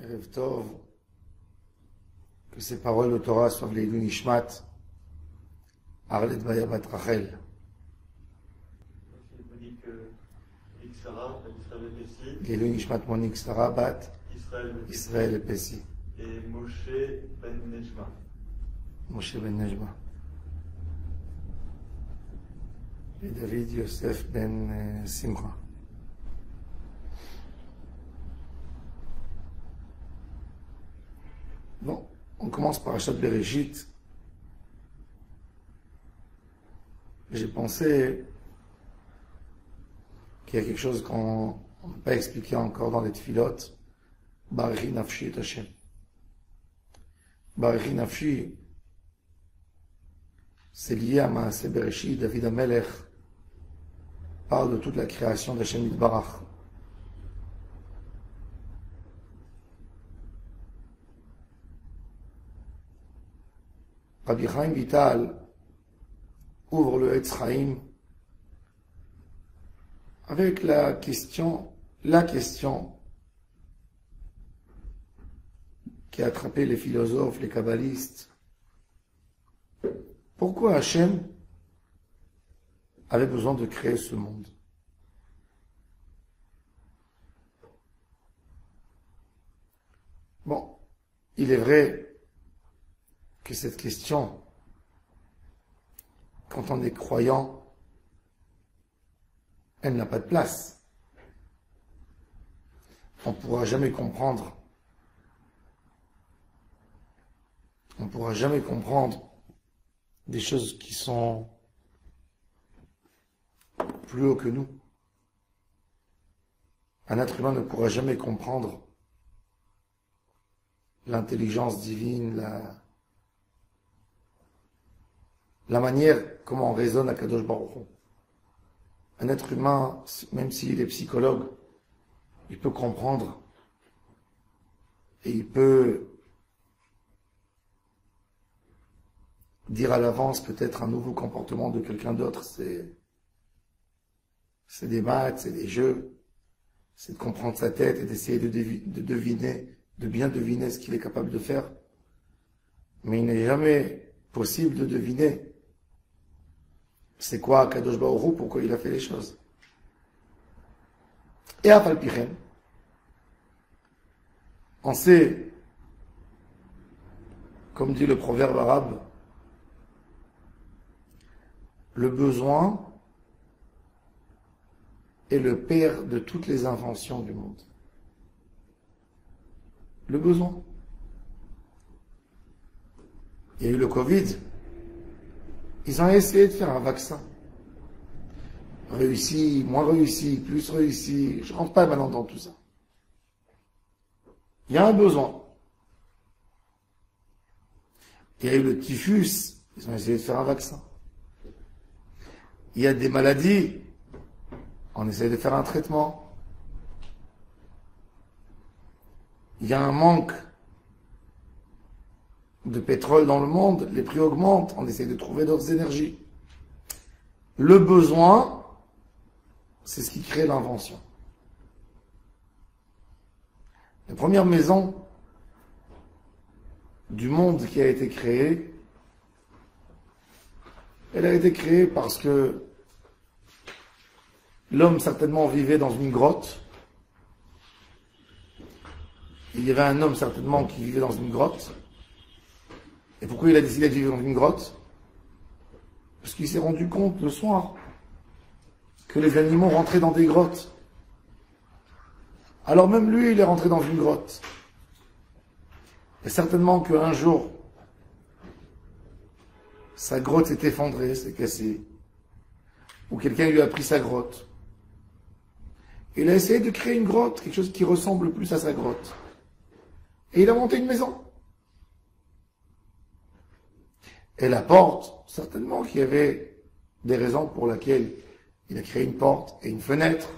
Erev Tov, que ces paroles de Torah soient les Nishmat, Arlet Baya Bat Rachel. Il vous dit que Xara, Israël et Pessi, Gelu Nishmat Monik Sara Bat Israël Israël et Pessi. et Moshe ben Nejma. Moshe ben Nejma. Et David Yosef ben Simcha. Bon, on commence par Achat Bereshit. J'ai pensé qu'il y a quelque chose qu'on n'a pas expliqué encore dans les Tfilotes. Barichi Nafshi et Hashem. Barichi Nafshi, c'est lié à Maaseh Bereshit. David Amelech parle de toute la création d'Hashem Yitbarach. Rabbi Chaim Vital ouvre le Etz Chaim avec la question qui a attrapé les philosophes, les kabbalistes. Pourquoi Hachem avait besoin de créer ce monde? Bon, il est vrai que cette question, quand on est croyant, elle n'a pas de place. On ne pourra jamais comprendre. On ne pourra jamais comprendre des choses qui sont plus haut que nous. Un être humain ne pourra jamais comprendre l'intelligence divine, la manière comment on raisonne à Kadosh Baruch Hu. Un être humain, même s'il est psychologue, il peut comprendre et il peut dire à l'avance peut-être un nouveau comportement de quelqu'un d'autre. C'est des maths, c'est des jeux, c'est de comprendre sa tête et d'essayer de deviner, de bien deviner ce qu'il est capable de faire. Mais il n'est jamais possible de deviner c'est quoi Kadosh Baruch Hu, pourquoi il a fait les choses. Et à Falpichem, on sait, comme dit le proverbe arabe, le besoin est le père de toutes les inventions du monde. Le besoin. Il y a eu le Covid. Ils ont essayé de faire un vaccin. Réussi, moins réussi, plus réussi. Je ne rentre pas maintenant dans tout ça. Il y a un besoin. Il y a eu le typhus. Ils ont essayé de faire un vaccin. Il y a des maladies. On essaie de faire un traitement. Il y a un manque de pétrole dans le monde, les prix augmentent, on essaie de trouver d'autres énergies. Le besoin, c'est ce qui crée l'invention. La première maison du monde qui a été créée, elle a été créée parce que l'homme certainement vivait dans une grotte. Il y avait un homme certainement qui vivait dans une grotte. Et pourquoi il a décidé de vivre dans une grotte? Parce qu'il s'est rendu compte le soir que les animaux rentraient dans des grottes. Alors même lui, il est rentré dans une grotte. Et certainement qu'un jour, sa grotte s'est effondrée, s'est cassée. Ou quelqu'un lui a pris sa grotte. Il a essayé de créer une grotte, quelque chose qui ressemble plus à sa grotte. Et il a monté une maison. Et la porte, certainement qu'il y avait des raisons pour lesquelles il a créé une porte et une fenêtre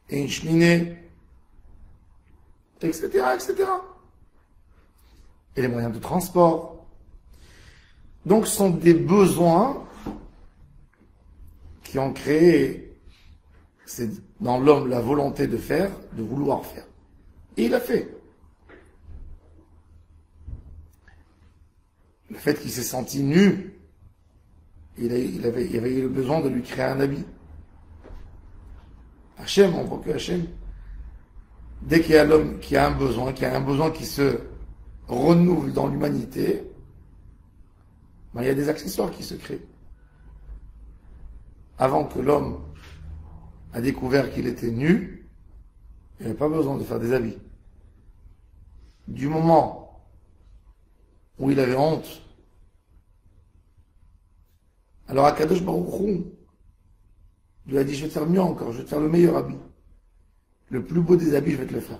et une cheminée, etc., etc. Et les moyens de transport. Donc ce sont des besoins qui ont créé, c'est dans l'homme la volonté de faire, de vouloir faire. Et il a fait. Le fait qu'il s'est senti nu, il avait eu le besoin de lui créer un habit. Hachem, on voit que Hachem, dès qu'il y a l'homme qui a un besoin, qui se renouvelle dans l'humanité, ben, il y a des accessoires qui se créent. Avant que l'homme a découvert qu'il était nu, il n'avait pas besoin de faire des habits. Du moment où il avait honte, alors Akadosh Baruch Hu lui a dit, je vais te faire mieux encore, je vais te faire le meilleur habit. Le plus beau des habits, je vais te le faire.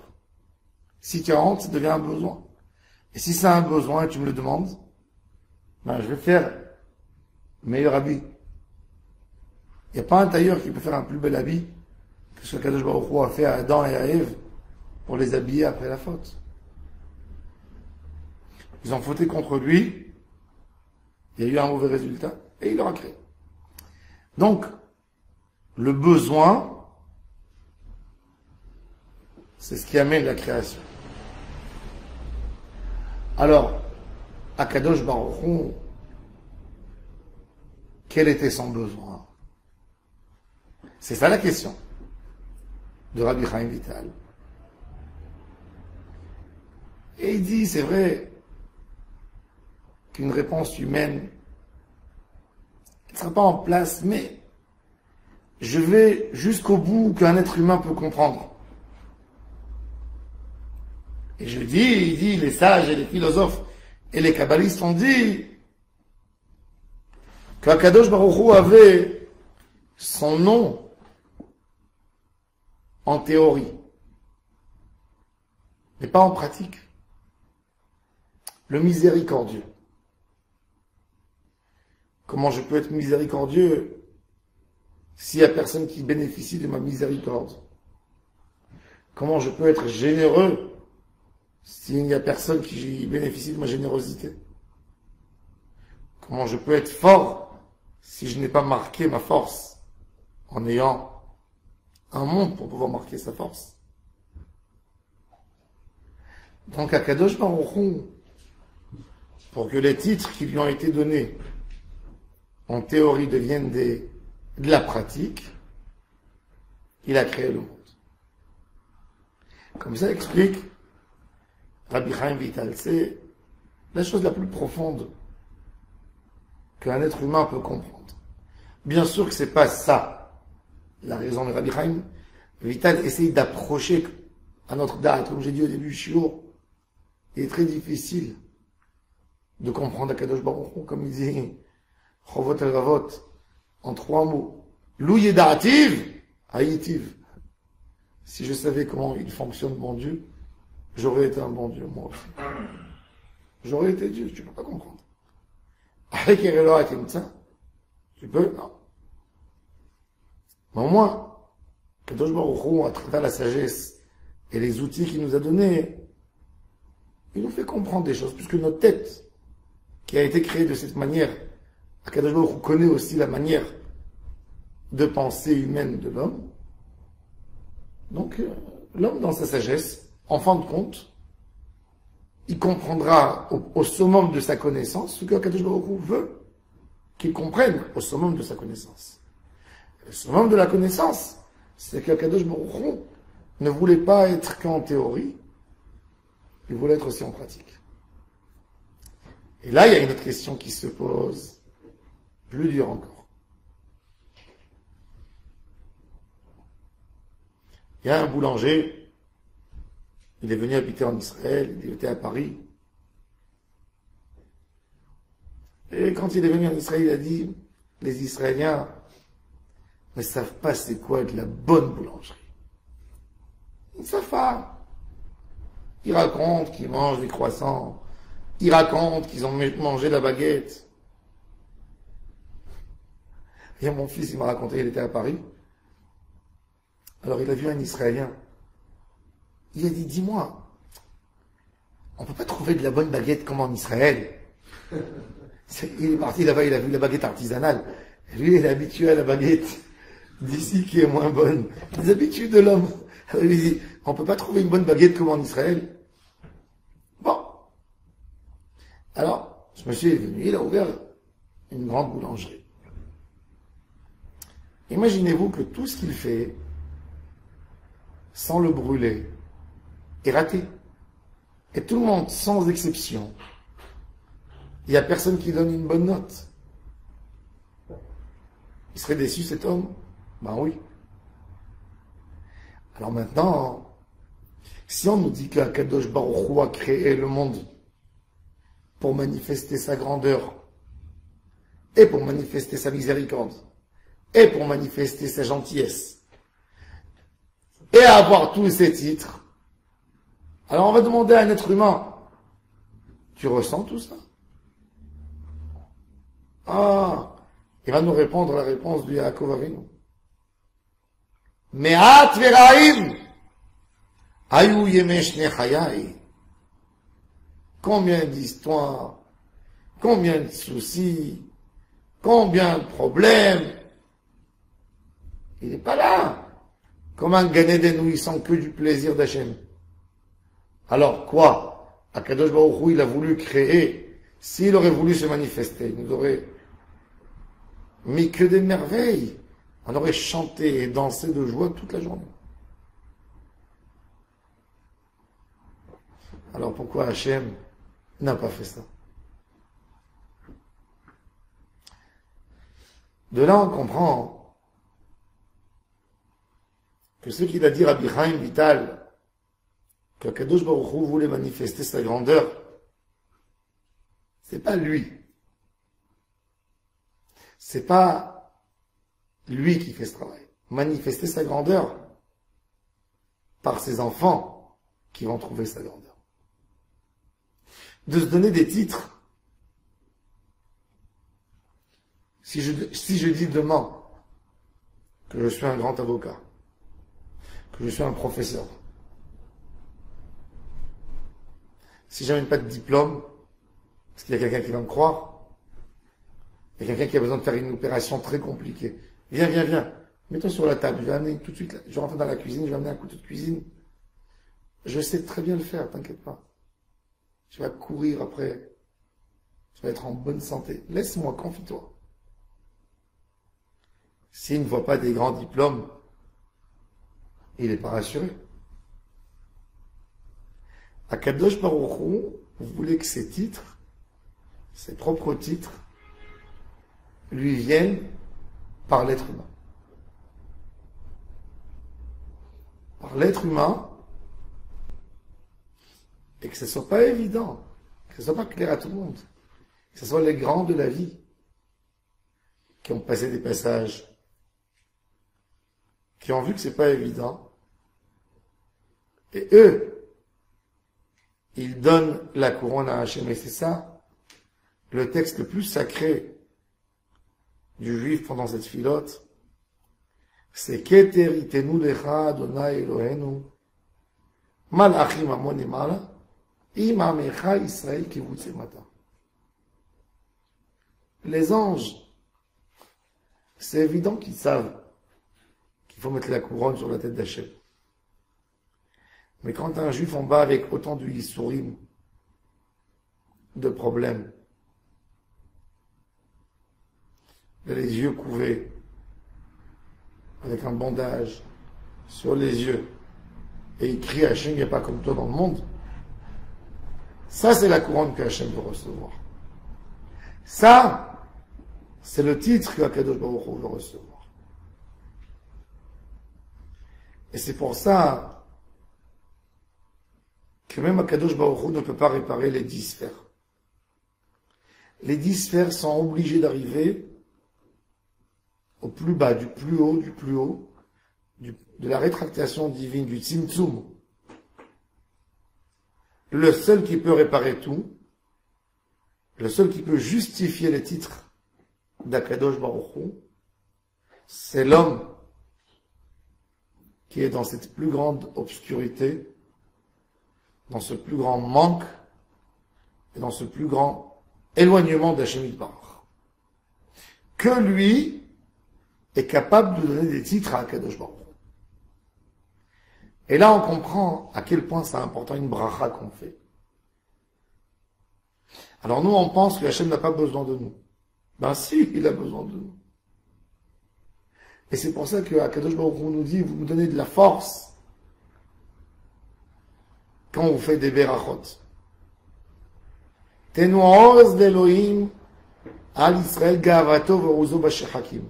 Si tu as honte, ça devient un besoin. Et si c'est un besoin et tu me le demandes, ben, je vais faire le meilleur habit. Il n'y a pas un tailleur qui peut faire un plus bel habit que ce qu'Akadosh Baruch Hu a fait à Adam et à Ève pour les habiller après la faute. Ils ont fauté contre lui, il y a eu un mauvais résultat, et il leur a créé. Donc, le besoin, c'est ce qui amène la création. Alors, Akadosh Baruch Hu, quel était son besoin? C'est ça la question de Rabbi Chaim Vital. Et il dit, c'est vrai qu'une réponse humaine ne sera pas en place, mais je vais jusqu'au bout qu'un être humain peut comprendre. Et il dit, les sages et les philosophes et les kabbalistes ont dit qu'Akadosh Baruch Hu avait son nom en théorie, mais pas en pratique. Le miséricordieux. Comment je peux être miséricordieux s'il n'y a personne qui bénéficie de ma miséricorde? Comment je peux être généreux s'il n'y a personne qui bénéficie de ma générosité? Comment je peux être fort si je n'ai pas marqué ma force en ayant un monde pour pouvoir marquer sa force? Donc Akadosh Baruch Hu, pour que les titres qui lui ont été donnés en théorie deviennent de la pratique, il a créé le monde. Comme ça explique Rabbi Chaim Vital, c'est la chose la plus profonde qu'un être humain peut comprendre. Bien sûr que c'est pas ça la raison de Rabbi Chaim Vital. Essaye d'approcher à notre date, comme j'ai dit au début du shiur, il est très difficile de comprendre Akadosh Baruch Hu, comme il dit Chovot el Ravot, en 3 mots. Lou Yeda'ativ, Haïtiv. Si je savais comment il fonctionne, mon Dieu, j'aurais été un bon Dieu, moi aussi. J'aurais été Dieu, tu ne peux pas comprendre. Avec Erelo Hakimtsa, tu peux? Non. Mais au moins, Kadosh Baruch Hu, à travers la sagesse et les outils qu'il nous a donnés, il nous fait comprendre des choses, puisque notre tête, qui a été créée de cette manière, Kadosh Baruch Hu connaît aussi la manière de pensée humaine de l'homme. Donc, l'homme, dans sa sagesse, en fin de compte, il comprendra au summum de sa connaissance ce que Kadosh Baruch Hu veut qu'il comprenne au summum de sa connaissance. Le summum de la connaissance, c'est que Kadosh Baruch Hu ne voulait pas être qu'en théorie, il voulait être aussi en pratique. Et là, il y a une autre question qui se pose, plus dure encore. Il y a un boulanger, il est venu habiter en Israël, il était à Paris. Et quand il est venu en Israël, il a dit, les Israéliens ne savent pas c'est quoi de la bonne boulangerie. Ils ne savent pas. Ils racontent qu'ils mangent des croissants. Ils racontent qu'ils ont mangé la baguette. Et mon fils, il m'a raconté, il était à Paris. Alors il a vu un Israélien. Il a dit, dis-moi, on ne peut pas trouver de la bonne baguette comme en Israël. Il est parti là-bas, il a vu la baguette artisanale. Lui, il est habitué à la baguette d'ici qui est moins bonne. Les habitudes de l'homme Alors, il dit, on ne peut pas trouver une bonne baguette comme en Israël. Bon. Alors, ce monsieur est venu, il a ouvert une grande boulangerie. Imaginez-vous que tout ce qu'il fait, sans le brûler, est raté. Et tout le monde, sans exception, il n'y a personne qui donne une bonne note. Il serait déçu cet homme? Ben oui. Alors maintenant, si on nous dit qu'Akadosh Baruch Hu a créé le monde pour manifester sa grandeur, et pour manifester sa miséricorde, et pour manifester sa gentillesse, et avoir tous ces titres, alors on va demander à un être humain, tu ressens tout ça? Ah, il va nous répondre la réponse du Yaakov Avinu. Me'at veraim ayu yemesh nechayai. Combien d'histoires, combien de soucis, combien de problèmes. Il n'est pas là. Comme un Gan Eden où il sent que du plaisir d'Hachem. Alors quoi? Akadosh Baruch Hu, il a voulu créer. S'il aurait voulu se manifester, il nous aurait mis que des merveilles. On aurait chanté et dansé de joie toute la journée. Alors pourquoi Hachem n'a pas fait ça? De là, on comprend que ce qu'il a dit Rabbi Chaim Vital, que Kadosh Baruch Hu voulait manifester sa grandeur, c'est pas lui. C'est pas lui qui fait ce travail. Manifester sa grandeur par ses enfants qui vont trouver sa grandeur. De se donner des titres. Si je dis demain que je suis un grand avocat, que je suis un professeur, si j'amène pas de diplôme, est-ce qu'il y a quelqu'un qui va me croire? Il y a quelqu'un qui a besoin de faire une opération très compliquée. Viens. Mets-toi sur la table. Je vais amener tout de suite, je vais rentrer dans la cuisine, je vais amener un couteau de cuisine. Je sais très bien le faire, t'inquiète pas. Je vais courir après. Je vais être en bonne santé. Laisse-moi, confie-toi. S'il ne voit pas des grands diplômes, il n'est pas rassuré. Akadosh Baruch Hu voulait que ses titres, ses propres titres, lui viennent par l'être humain. Par l'être humain, et que ce ne soit pas évident, que ce ne soit pas clair à tout le monde, que ce soit les grands de la vie qui ont passé des passages, qui ont vu que ce n'est pas évident, et eux, ils donnent la couronne à Hachem, et c'est ça, le texte le plus sacré du juif pendant cette filote, c'est Keteritenu lecha Adonai Elohenu malachim amon imala imamecha Israël kivutze mata. Les anges, c'est évident qu'ils savent qu'il faut mettre la couronne sur la tête d'Hachem. Mais quand un juif en bas avec autant de yissourim, de problèmes, les yeux couvés, avec un bandage sur les yeux, et il crie Hachem, il n'y a pas comme toi dans le monde. Ça, c'est la couronne que Hachem veut recevoir. Ça, c'est le titre que Akadosh Baruch Hu veut recevoir. Et c'est pour ça que même Akadosh Baruch Hu ne peut pas réparer les 10 sphères. Les 10 sphères sont obligées d'arriver au plus bas, du plus haut, de la rétractation divine, du tzimtzum. Le seul qui peut réparer tout, le seul qui peut justifier les titres d'Akadosh Baruch Hu, c'est l'homme qui est dans cette plus grande obscurité, dans ce plus grand manque, et dans ce plus grand éloignement d'Hachem Yitbarach. Que lui est capable de donner des titres à Akadosh Baruch Hu. Et là, on comprend à quel point c'est important une bracha qu'on fait. Alors nous, on pense que Hachem n'a pas besoin de nous. Ben si, il a besoin de nous. Et c'est pour ça que Akadosh Baruch Hu nous dit, vous me donnez de la force quand vous faites des berachot. Tenu orz d'Elohim al Israël gavato ve'uzo b'shechakim.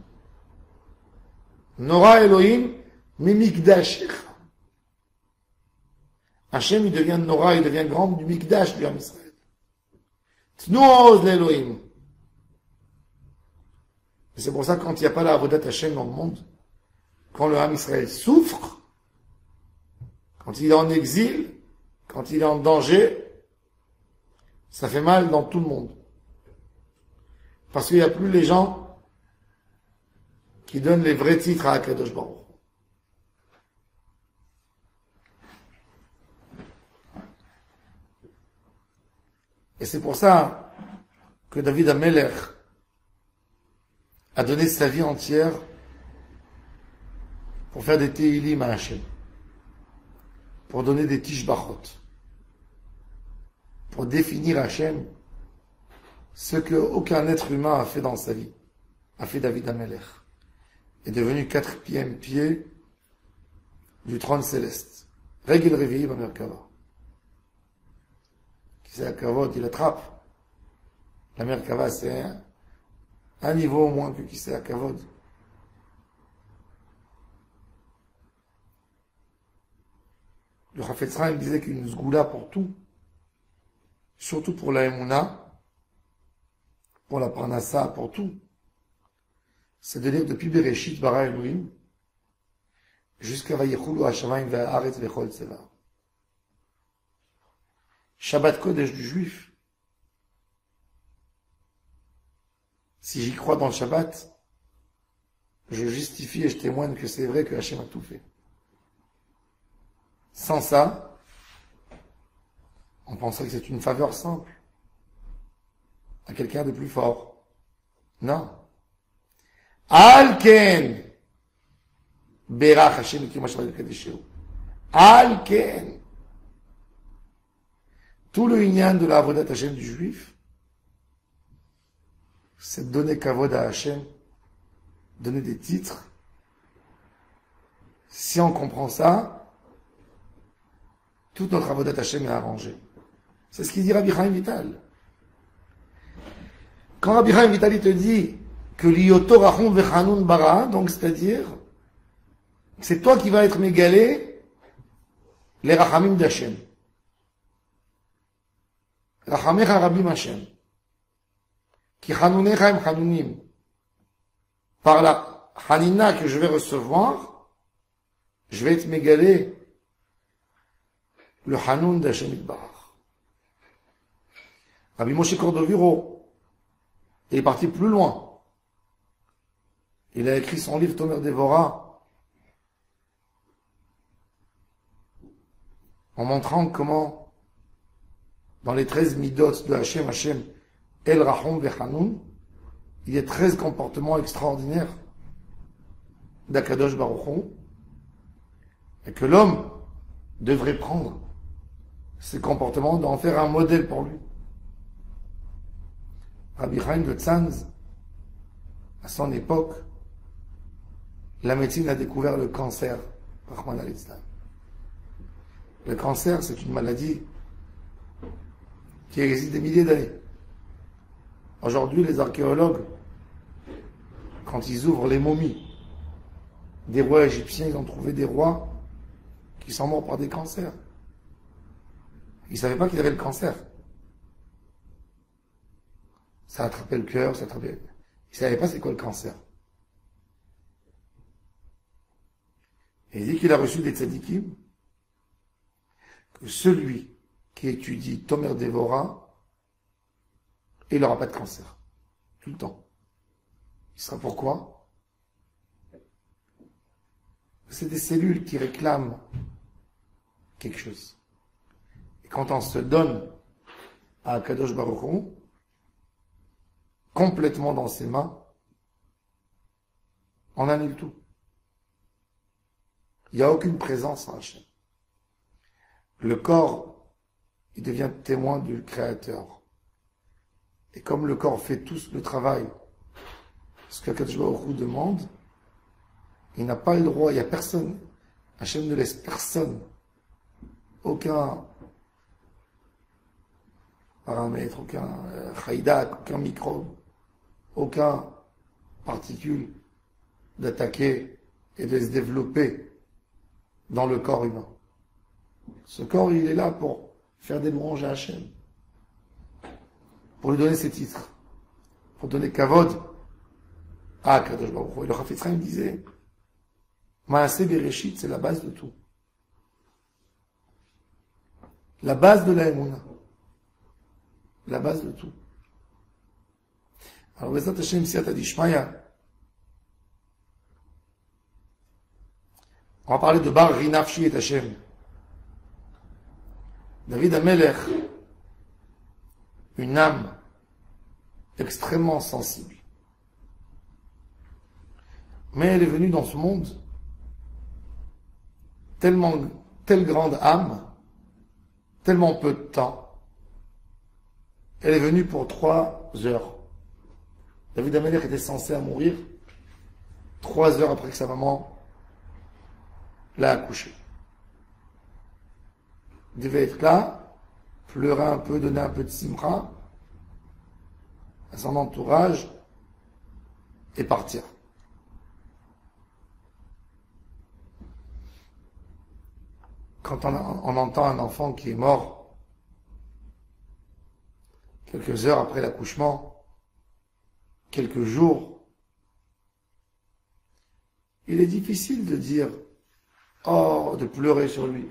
Nora Elohim mimikdashecha. Hachem, il devient Nora, il devient grand du Mikdash du Ham Israël. Tenu orz d'Elohim. C'est pour ça que quand il n'y a pas la avodat Hachem dans le monde, quand le Ham Israël souffre, quand il est en exil, quand il est en danger, ça fait mal dans tout le monde. Parce qu'il n'y a plus les gens qui donnent les vrais titres à Akadosh Baruch. Et c'est pour ça que David Amelech a donné sa vie entière pour faire des Tehillim à Hachem, pour donner des Tishbachot, pour définir Hachem ce que aucun être humain a fait dans sa vie, a fait David Amelech, est devenu 4e pied du trône céleste. Regel Revi'i Merkava. Qui c'est la Kavod, il attrape. La Merkava, c'est un niveau au moins que qui c'est la Kavod. Le Chafetz Chaim disait qu'une sgoula pour tout, surtout pour la Emouna, pour la Parnassa, pour tout, c'est de lire depuis Bereshit bara Elohim jusqu'à Vayichulu Hashamayim ve'haaretz vechol tzeva. Shabbat Kodesh du juif. Si j'y crois dans le Shabbat, je justifie et je témoigne que c'est vrai que Hachem a tout fait. Sans ça, on penserait que c'est une faveur simple à quelqu'un de plus fort. Non. Alken Berach Hashem ki Shabbat Kadesheu. Alken. Tout le inyan de la avodat Hashem du juif, c'est de donner kavod à Hachem, donner des titres. Si on comprend ça, toute notre avodat Hachem est arrangée. C'est ce qu'il dit Rabbi Chaim Vital. Quand Rabbi Chaim Vital il te dit que l'ioto rachum vechanun bara, donc c'est-à-dire, c'est toi qui vas être mégalé les rachamim d'Hachem. Rachamecha Rabim Hashem. Ki chanunecha em chanunim. Par la chanina que je vais recevoir, je vais être mégalé le Hanoun d'Hachem Itbarach. Rabbi Moshe Cordoviro, il est parti plus loin. Il a écrit son livre Tomer Devora en montrant comment dans les 13 midot de Hachem, El Rahom Vechanoun, il y a 13 comportements extraordinaires d'Akadosh Baruch Hu, et que l'homme devrait prendre ces comportements, d'en faire un modèle pour lui. Rabbi Chaim de Tzanz, à son époque, la médecine a découvert le cancer. Rahman al-Islam. Le cancer, c'est une maladie qui existe des milliers d'années. Aujourd'hui, les archéologues, quand ils ouvrent les momies des rois égyptiens, ils ont trouvé des rois qui sont morts par des cancers. Ils ne savaient pas qu'ils avaient le cancer. Ça attrapait le cœur, ça attrapait... Ils ne savaient pas c'est quoi le cancer. Et il dit qu'il a reçu des tzadikim, que celui qui étudie Tomer Devora, il n'aura pas de cancer. Tout le temps. Il sera pourquoi? C'est des cellules qui réclament quelque chose. Et quand on se donne à Kadosh Baruch Hu, complètement dans ses mains, on annule tout. Il n'y a aucune présence en Hachem. le corps, il devient témoin du Créateur. Et comme le corps fait tout le travail, ce qu'Akadosh Baruch Hu demande, il n'a pas le droit, il n'y a personne, Hachem ne laisse personne, aucun paramètre, aucun chaïdak, aucun microbe, aucun particule d'attaquer et de se développer dans le corps humain. Ce corps, il est là pour faire des louanges à Hachem, pour lui donner ses titres, pour donner kavod à Kadosh Baruch Hu. Et le Chafetz Chaim disait, Maaseh Bereshit, c'est la base de tout. La base de la Emouna. La base de tout. Alors, Bezrat Hashem, Siyata Dishmaya, on va parler de Bar Rinafshi et Hashem. David Amelech, une âme extrêmement sensible. Mais elle est venue dans ce monde telle grande âme, tellement peu de temps. Elle est venue pour 3 heures. David Amelech était censé mourir 3 heures après que sa maman l'a accouché. Il devait être là, pleurer un peu, donner un peu de simra à son entourage et partir. Quand on entend un enfant qui est mort quelques heures après l'accouchement, quelques jours, il est difficile de dire « Oh !» de pleurer sur lui.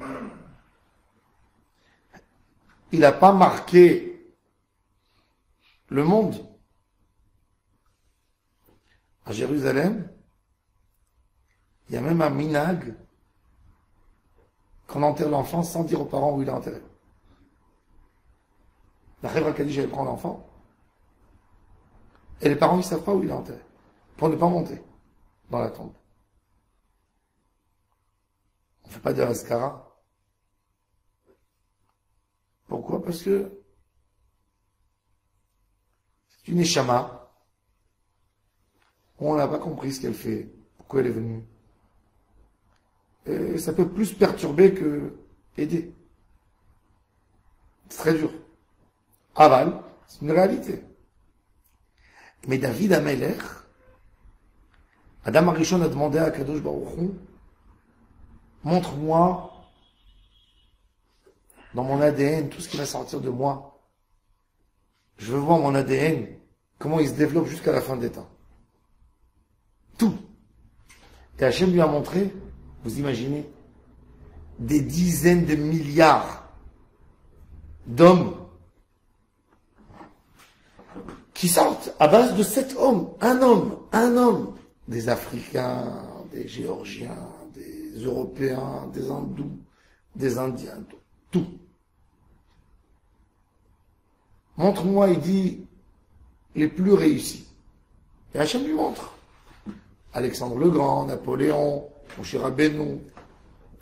Il n'a pas marqué le monde. À Jérusalem, il y a même un minag qu'on enterre l'enfant sans dire aux parents où il est enterré. La Chevra Kaddish, elle prend l'enfant, et les parents, ils ne savent pas où il est enterré, pour ne pas monter dans la tombe. On ne fait pas de Haskara. Pourquoi? Parce que c'est une échama. On n'a pas compris ce qu'elle fait, pourquoi elle est venue. Et ça peut plus perturber que aider. C'est très dur. Aval, c'est une réalité. Mais David Amelech, Adam Arishon a demandé à Kadosh Baruch Hu, montre-moi dans mon ADN tout ce qui va sortir de moi. Je veux voir mon ADN, comment il se développe jusqu'à la fin des temps. Tout. Et Hachem lui a montré, vous imaginez, des dizaines de milliards d'hommes qui sortent à base de 7 hommes, un homme, des Africains, des Géorgiens, des Européens, des Hindous, des Indiens, tout. Montre-moi, il dit, les plus réussis. Et Hachem lui montre. Alexandre le Grand, Napoléon, Moshe Rabbeinu,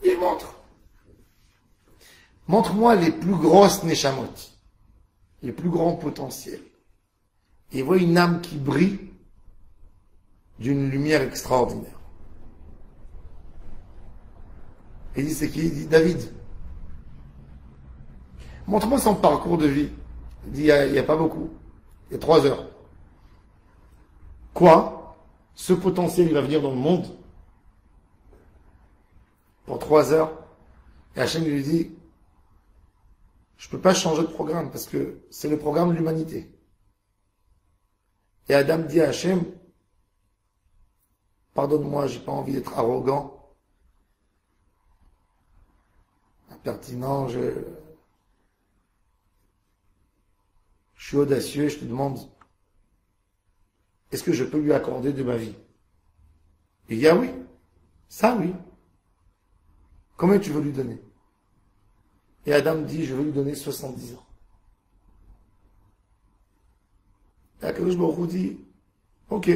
il montre. Montre-moi les plus grosses neshamot, les plus grands potentiels. Et il voit une âme qui brille d'une lumière extraordinaire. Et il dit, c'est qui? Il dit, David. Montre-moi son parcours de vie. Il dit, il n'y a pas beaucoup. Il y a 3 heures. Quoi? Ce potentiel, il va venir dans le monde pour 3 heures. Et Hachem lui dit, je ne peux pas changer de programme parce que c'est le programme de l'humanité. Et Adam dit à Hachem, pardonne-moi, j'ai pas envie d'être arrogant, impertinent, je suis audacieux, je te demande, est-ce que je peux lui accorder de ma vie? Il dit, ah oui, ça oui. Combien tu veux lui donner? Et Adam dit, je veux lui donner 70 ans. Et Akadosh Baruch Hu dit, ok.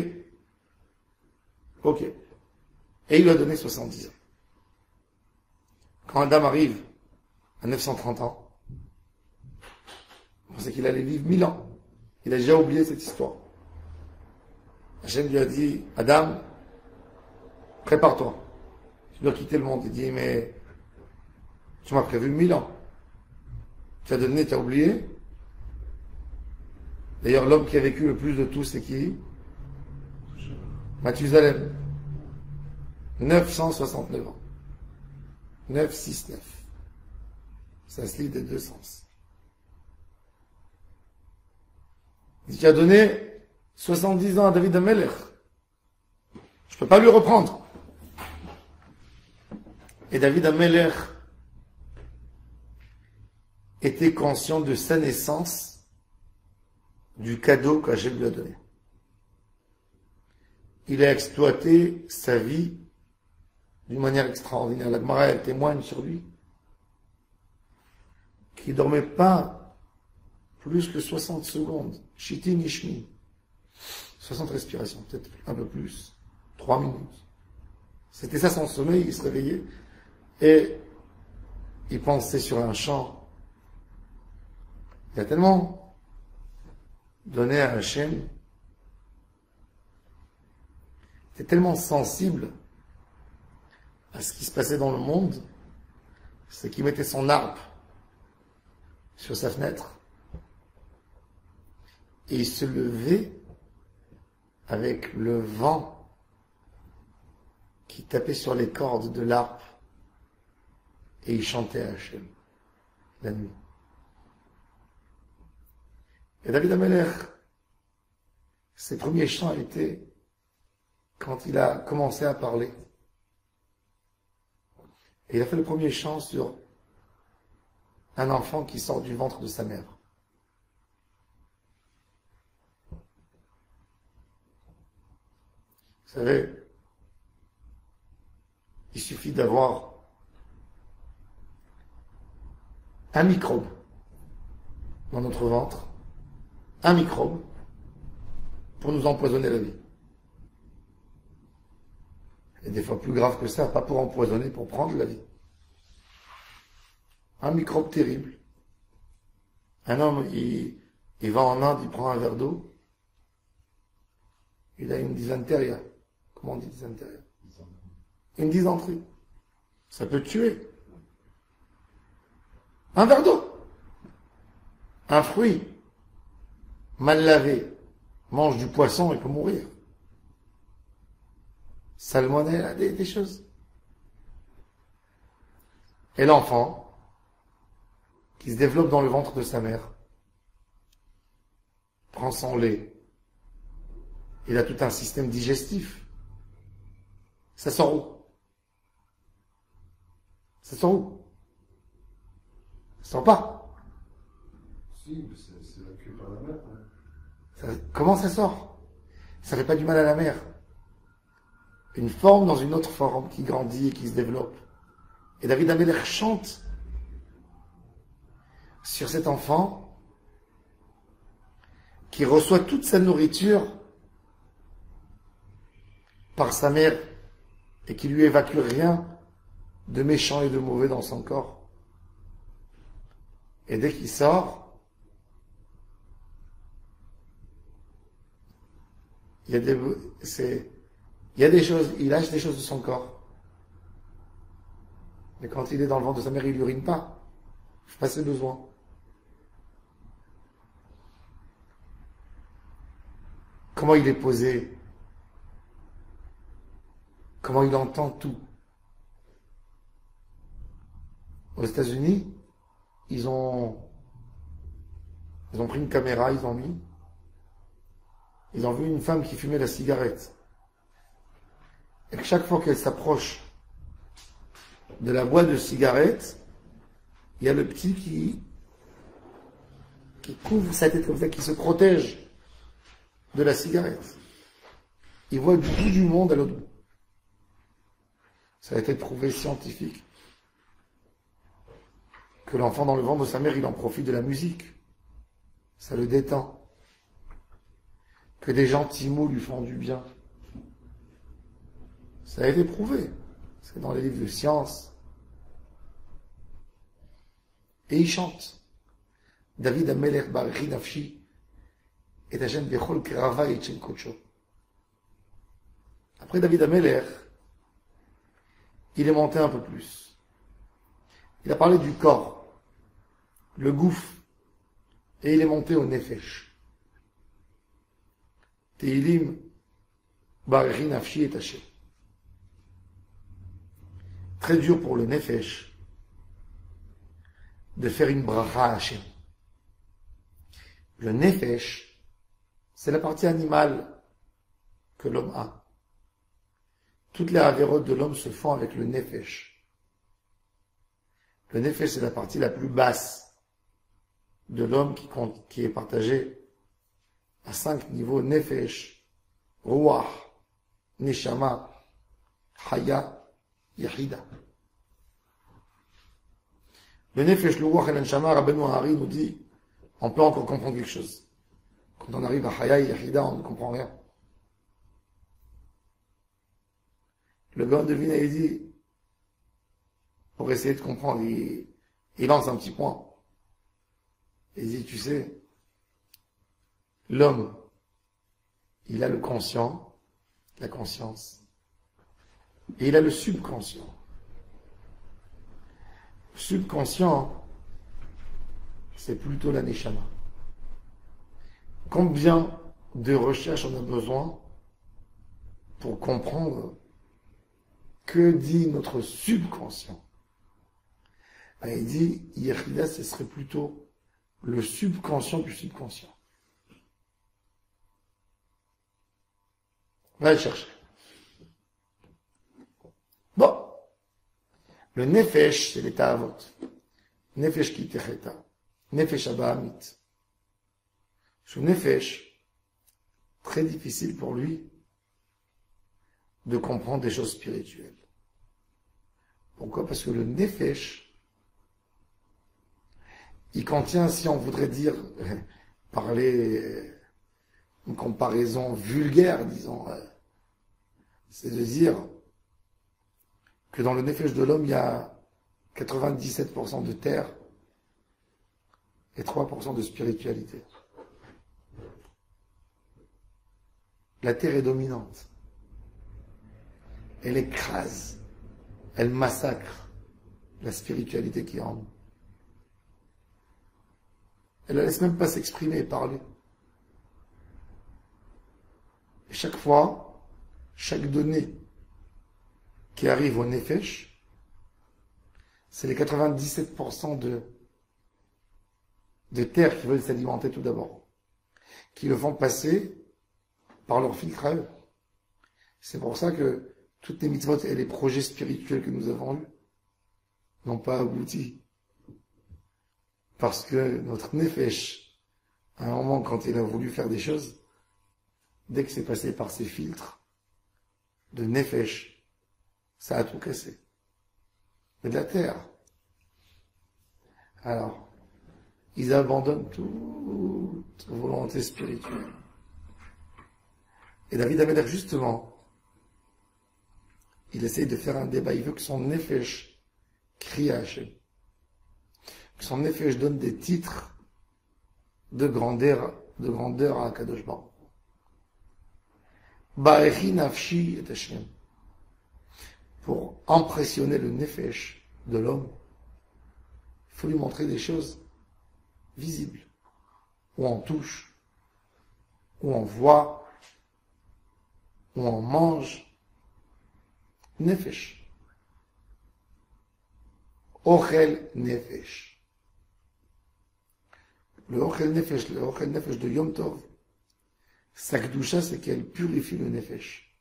Et il lui a donné 70 ans. Quand Adam arrive à 930 ans. On pensait qu'il allait vivre 1000 ans. Il a déjà oublié cette histoire. Hachem lui a dit, Adam, prépare-toi. Tu dois quitter le monde. Il dit, mais tu m'as prévu 1000 ans. Tu as donné, tu as oublié. D'ailleurs, l'homme qui a vécu le plus de tous, c'est qui? Mathusalem. 969 ans. 969. Ça se lit des deux sens. Il dit, tu as donné 70 ans à David Amelech. Je ne peux pas lui reprendre. Et David Amelech était conscient de sa naissance, du cadeau qu'Hachem lui a donné. Il a exploité sa vie d'une manière extraordinaire. La Gemara, elle témoigne sur lui, qu'il ne dormait pas plus que 60 secondes. Shiti nishmi. 60 respirations, peut-être un peu plus. 3 minutes. C'était ça son sommeil, il se réveillait et il pensait sur un chant. Il a tellement donné à Hachem. Il était tellement sensible à ce qui se passait dans le monde, c'est qu'il mettait son harpe sur sa fenêtre et il se levait avec le vent qui tapait sur les cordes de l'harpe et il chantait à Hachem la nuit. Et David Amelech, ses premiers chants étaient quand il a commencé à parler. Et il a fait le premier chant sur un enfant qui sort du ventre de sa mère. Vous savez, il suffit d'avoir un microbe dans notre ventre, un microbe, pour nous empoisonner la vie. Et des fois plus grave que ça, pas pour empoisonner, pour prendre la vie. Un microbe terrible. Un homme, il va en Inde, il prend un verre d'eau, il a une dysenterie. Comment on dit dysenterie? Une dysenterie. Ça peut tuer. Un verre d'eau. Un fruit mal lavé mange du poisson, il peut mourir. Salmonelle, des choses. Et l'enfant, qui se développe dans le ventre de sa mère, prend son lait. Il a tout un système digestif. Ça sort où? Ça sort où? Ça sort pas. Si, mais c'est évacué par la mer. Hein. Comment ça sort? Ça fait pas du mal à la mère. Une forme dans une autre forme qui grandit et qui se développe. Et David Amelech chante sur cet enfant qui reçoit toute sa nourriture par sa mère et qui lui évacue rien de méchant et de mauvais dans son corps. Et dès qu'il sort, il y a des choses, il lâche des choses de son corps. Mais quand il est dans le ventre de sa mère, il n'urine pas. Il fait pas ses besoins. Comment il est posé? Comment il entend tout? Aux États-Unis, ils ont pris une caméra, ils ont vu une femme qui fumait la cigarette. Et que chaque fois qu'elle s'approche de la boîte de cigarette, il y a le petit qui couvre sa tête comme ça, qui se protège de la cigarette. Il voit du bout du monde à l'autre bout. Ça a été prouvé scientifique que l'enfant dans le ventre de sa mère, il en profite de la musique. Ça le détend. Que des gentils mots lui font du bien. Ça a été prouvé. C'est dans les livres de science. Et il chante. David Amelech Barechi Nafshi et Hashem Bechol Krava et Chen Kocho. Après David Amelech, il est monté un peu plus. Il a parlé du corps, le gouffre, et il est monté au Nefesh. Teilim Barechi Nafshi et Hashem. Très dur pour le Nefesh de faire une bracha à Hashem. Le Nefesh, c'est la partie animale que l'homme a. Toutes les avérotes de l'homme se font avec le Nefesh. Le Nefesh, c'est la partie la plus basse de l'homme qui est partagée à 5 niveaux: Nefesh, Ruach, Neshama, Haya, Yahida. Le Nefesh, le Ruach et le Neshama, Rabbeinu Hari nous dit, on peut encore comprendre quelque chose. Quand on arrive à Haya et Yahida, on ne comprend rien. Le gars devine et il dit, pour essayer de comprendre, il lance un petit point. Il dit, tu sais, l'homme, il a le conscient, la conscience, et il a le subconscient. Le subconscient, c'est plutôt la neshama. Combien de recherches on a besoin pour comprendre que dit notre subconscient? Il dit, Yechida, ce serait plutôt le subconscient du subconscient. Va le chercher. Bon. Le Nefesh, c'est l'état avot. Nefesh ki techeta. Nefesh abahamit. Ce Nefesh, très difficile pour lui de comprendre des choses spirituelles. Pourquoi? Parce que le Nefesh, il contient, si on voudrait dire, parler, une comparaison vulgaire, disons, c'est de dire que dans le Nefesh de l'homme, il y a 97% de terre et 3% de spiritualité. La terre est dominante. Elle écrase, elle massacre la spiritualité qui est en nous. Elle ne la laisse même pas s'exprimer et parler. Et chaque fois, chaque donnée qui arrive au Nefesh, c'est les 97% de terre qui veulent s'alimenter tout d'abord, qui le font passer par leur filtre à eux. C'est pour ça que toutes les mitzvot et les projets spirituels que nous avons eus n'ont pas abouti. Parce que notre Nefesh, à un moment, quand il a voulu faire des choses, dès que c'est passé par ces filtres de Nefesh, ça a tout cassé. Mais de la terre. Alors, ils abandonnent toute volonté spirituelle. Et David Amelech, justement, il essaye de faire un débat. Il veut que son Nefesh crie à Hachem. Que son Nefesh donne des titres de grandeur à Kadosh Baruch. Barechi nafshi et Hachem. Pour impressionner le Nefesh de l'homme, il faut lui montrer des choses visibles, où on touche, où on voit, où on mange. Nefesh. Ochel Nefesh. Le Ochel Nefesh de Yom Tov, sa kedusha, c'est qu'elle purifie le Nefesh.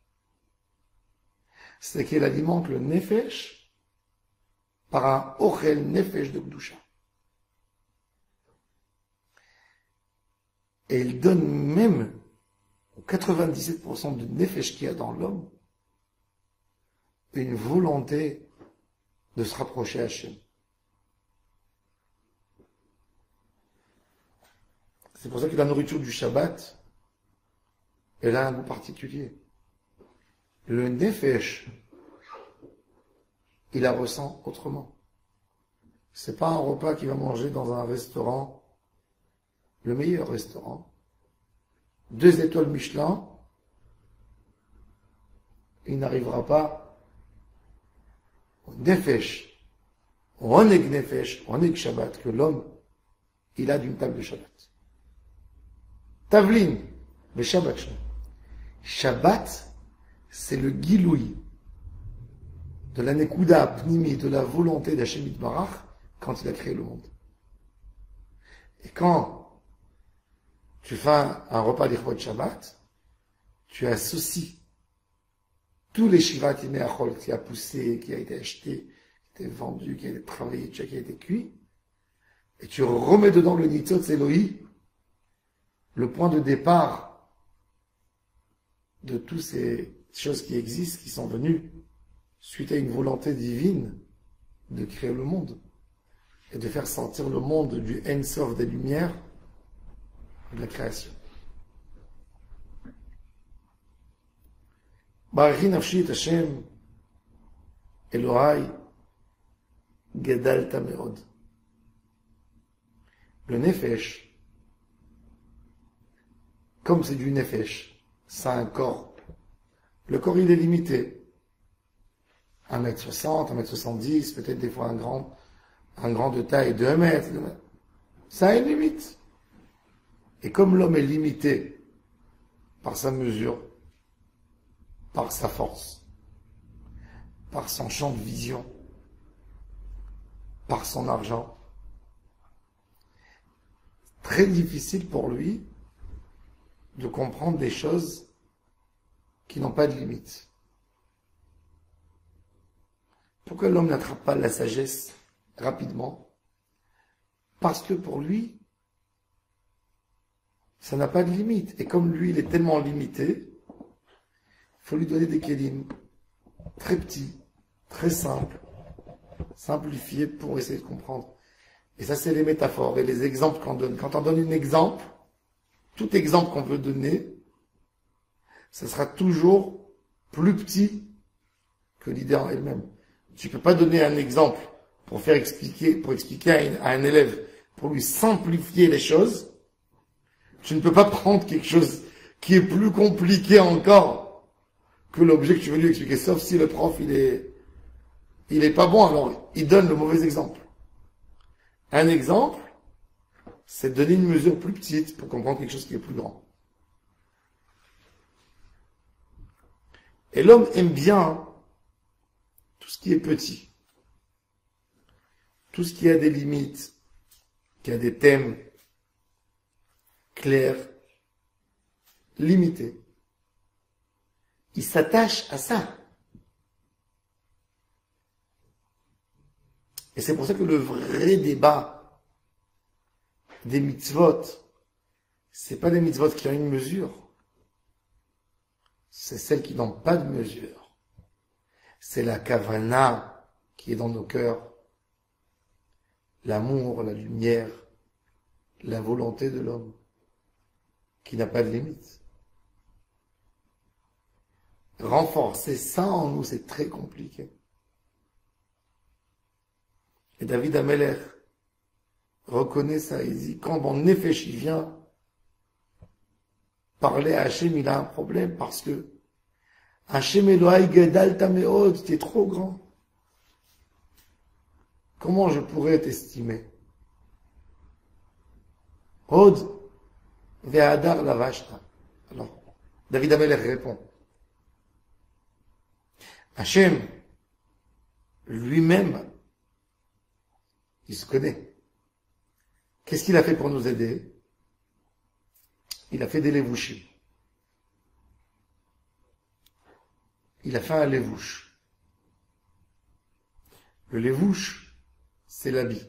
C'est qu'elle alimente le Nefesh par un Ochel Nefesh de kedusha. Et il donne même aux 97% de Nefesh qu'il y a dans l'homme une volonté de se rapprocher à Hachem. C'est pour ça que la nourriture du Shabbat, elle a un goût particulier. Le Nefesh, il la ressent autrement. C'est pas un repas qu'il va manger dans un restaurant, le meilleur restaurant, 2 étoiles Michelin, il n'arrivera pas au nefesh, au oneg nefesh, au oneg Shabbat, que l'homme, il a d'une table de Shabbat. Tavlin, le Shabbat. Shabbat, c'est le giloui de la nekuda pnimi, de la volonté d'Hashem Yitbarach, quand il a créé le monde. Et quand tu fais un repas d'Ichvot Shabbat, tu associes tous les Shivat Yimeachol qui a poussé, qui a été acheté, qui a été vendu, qui a été travaillé, qui a été cuit, et tu remets dedans le Nitzot Eloi, le point de départ de toutes ces choses qui existent, qui sont venues suite à une volonté divine de créer le monde et de faire sortir le monde du Ein-Sof des Lumières de la création. Barachi nafshi et Hashem Elohai Gedalta Meod. Le Nefesh, comme c'est du Nefesh, ça a un corps. Le corps, il est limité. 1m60, 1m70, peut-être des fois un grand de taille de 1 mètre. Ça a une limite. Et comme l'homme est limité par sa mesure, par sa force, par son champ de vision, par son argent, très difficile pour lui de comprendre des choses qui n'ont pas de limite. Pourquoi l'homme n'attrape pas la sagesse rapidement? Parce que pour lui, ça n'a pas de limite. Et comme lui, il est tellement limité, il faut lui donner des kélim très petits, très simples, simplifiés pour essayer de comprendre. Et ça, c'est les métaphores et les exemples qu'on donne. Quand on donne un exemple, tout exemple qu'on veut donner, ça sera toujours plus petit que l'idée en elle-même. Tu peux pas donner un exemple pour expliquer à un élève, pour lui simplifier les choses. Tu ne peux pas prendre quelque chose qui est plus compliqué encore que l'objet que tu veux lui expliquer, sauf si le prof, il est pas bon, alors il donne le mauvais exemple. Un exemple, c'est de donner une mesure plus petite pour comprendre quelque chose qui est plus grand. Et l'homme aime bien tout ce qui est petit, tout ce qui a des limites, qui a des thèmes clairs, limités. Il s'attache à ça. Et c'est pour ça que le vrai débat des mitzvot, c'est pas des mitzvot qui ont une mesure, c'est celles qui n'ont pas de mesure. C'est la kavana qui est dans nos cœurs, l'amour, la lumière, la volonté de l'homme, qui n'a pas de limite. Renforcer ça en nous, c'est très compliqué. Et David Ameler reconnaît ça, il dit, quand mon nefesh il vient parler à Hachem, il a un problème parce que Hachem Elohai Gedal Tameod, tu es trop grand. Comment je pourrais t'estimer? Od ve'adar lavashta. Alors, David Ameler répond. Hachem, lui-même, il se connaît. Qu'est-ce qu'il a fait pour nous aider? Il a fait des lévouchim. Il a fait un lévouche. Le lévouche, c'est l'habit.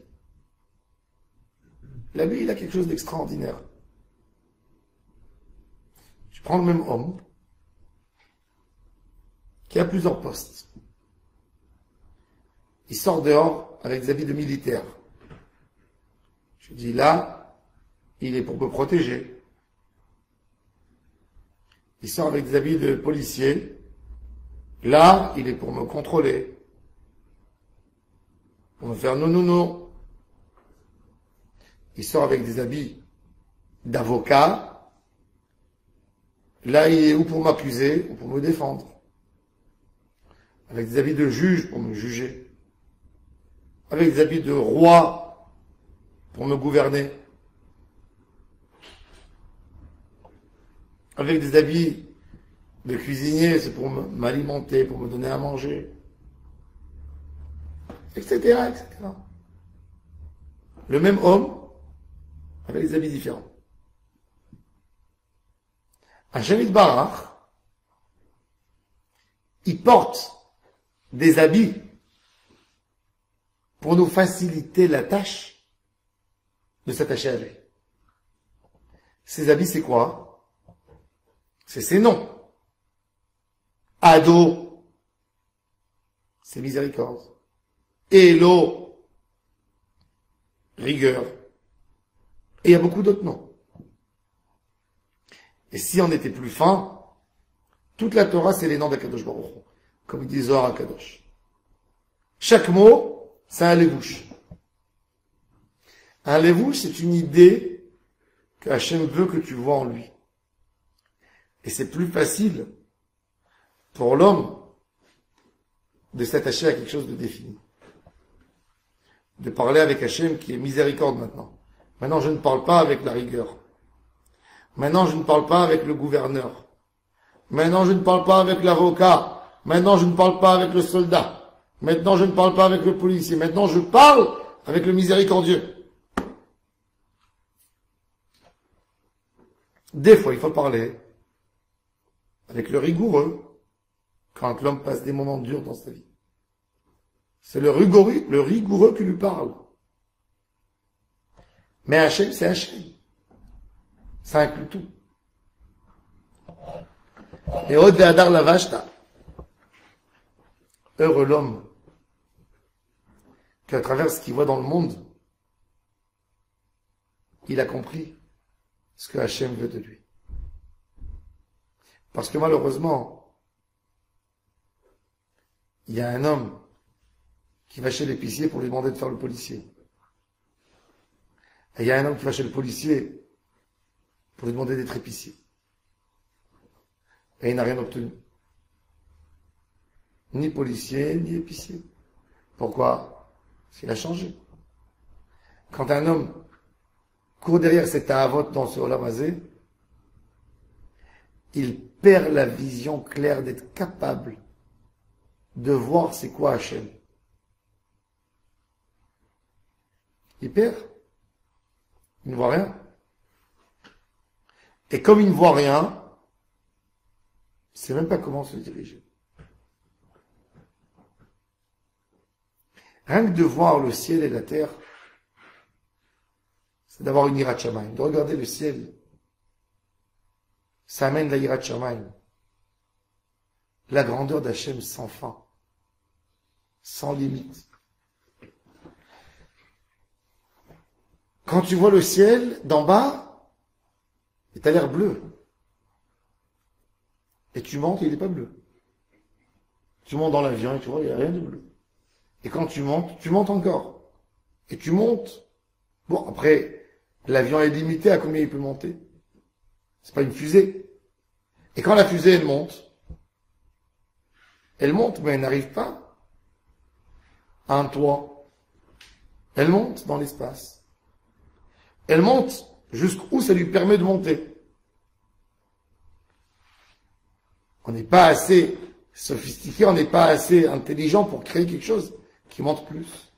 L'habit, il a quelque chose d'extraordinaire. Je prends le même homme qui a plusieurs postes. Il sort dehors avec des habits de militaire. Je dis là, il est pour me protéger. Il sort avec des habits de policier. Là, il est pour me contrôler. Pour me faire non. il sort avec des habits d'avocat. Là, il est ou pour m'accuser, ou pour me défendre. Avec des habits de juge pour me juger. Avec des habits de roi pour me gouverner. Avec des habits de cuisinier, c'est pour m'alimenter, pour me donner à manger. Etc., etc. Le même homme, avec des habits différents. Hashem Yitbarach, il porte des habits pour nous faciliter la tâche de s'attacher à lui. Ces habits, c'est quoi? C'est ses noms. Ado, c'est miséricorde. Elo, rigueur. Et il y a beaucoup d'autres noms. Et si on était plus fin, toute la Torah, c'est les noms d'Akadosh Baruch Hu, comme il dit Zohar Akadosh. Chaque mot, c'est un levouche. Un levouche, c'est une idée que Hachem veut que tu vois en lui. Et c'est plus facile pour l'homme de s'attacher à quelque chose de défini. De parler avec Hachem qui est miséricorde maintenant. Maintenant, je ne parle pas avec la rigueur. Maintenant, je ne parle pas avec le gouverneur. Maintenant, je ne parle pas avec l'avocat. Maintenant, je ne parle pas avec le soldat. Maintenant, je ne parle pas avec le policier. Maintenant, je parle avec le miséricordieux. Des fois, il faut parler avec le rigoureux quand l'homme passe des moments durs dans sa vie. C'est le rigoureux qui lui parle. Mais Hachem, c'est Hachem. Ça inclut tout. Et Od Ve'adar Lavashta. Heureux l'homme qu'à travers ce qu'il voit dans le monde, il a compris ce que Hachem veut de lui. Parce que malheureusement, il y a un homme qui va chez l'épicier pour lui demander de faire le policier. Et il y a un homme qui va chez le policier pour lui demander d'être épicier. Et il n'a rien obtenu. Ni policier, ni épicier. Pourquoi? Parce qu'il a changé. Quand un homme court derrière cet avot dans ce Olam Hazé, il perd la vision claire d'être capable de voir c'est quoi Hachem. Il perd. Il ne voit rien. Et comme il ne voit rien, il ne sait même pas comment se diriger. Rien que de voir le ciel et la terre, c'est d'avoir une Yirat Shamayim, de regarder le ciel. Ça amène la Yirat Shamayim. La grandeur d'Hachem sans fin, sans limite. Quand tu vois le ciel d'en bas, il t'a l'air bleu. Et tu montes et il n'est pas bleu. Tu montes dans l'avion et tu vois, il n'y a rien de bleu. Et quand tu montes encore. Et tu montes. Bon, après, l'avion est limité à combien il peut monter. C'est pas une fusée. Et quand la fusée, elle monte, mais elle n'arrive pas à un toit. Elle monte dans l'espace. Elle monte jusqu'où ça lui permet de monter. On n'est pas assez sophistiqué, on n'est pas assez intelligent pour créer quelque chose qui monte plus.